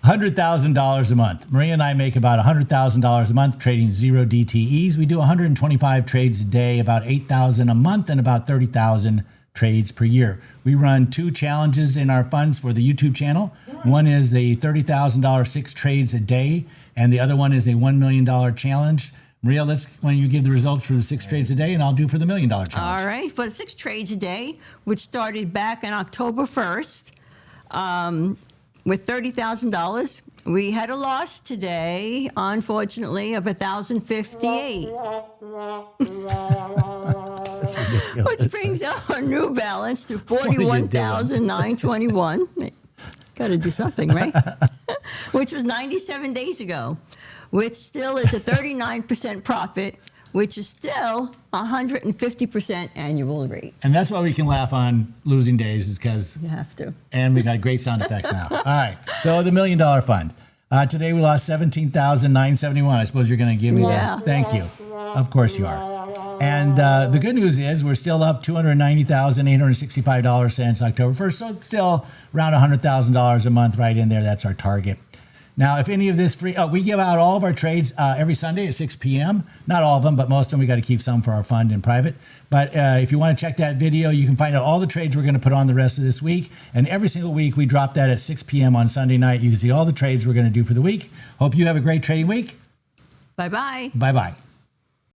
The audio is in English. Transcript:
$100,000 a month. Maria and I make about $100,000 a month trading 0 DTEs. We do 125 trades a day, about 8,000 a month, and about 30,000 trades per year. We run 2 challenges in our funds for the YouTube channel. One is the $30,000 6 trades a day, and the other one is a $1 million challenge. Maria, why don't you give the results for the 6 trades a day, and I'll do for the $1 million challenge. All right. For the 6 trades a day, which started back on October 1st, with $30,000, we had a loss today, unfortunately, of $1,058. Which brings our new balance to $41,921. Got to do something, right? Which was 97 days ago, which still is a 39% profit, which is still 150% annual rate. And that's why we can laugh on losing days, is because you have to. And we got great sound effects now. All right. So the $1 million fund. Today we lost $17,971. I suppose you're going to give me that. Thank you. Of course you are. And the good news is we're still up $290,865 since October 1st. So it's still around $100,000 a month right in there. That's our target. Now, if any of this free, we give out all of our trades every Sunday at 6 p.m. Not all of them, but most of them. We got to keep some for our fund in private. But if you want to check that video, you can find out all the trades we're going to put on the rest of this week. And every single week, we drop that at 6 p.m. on Sunday night. You can see all the trades we're going to do for the week. Hope you have a great trading week. Bye-bye. Bye-bye.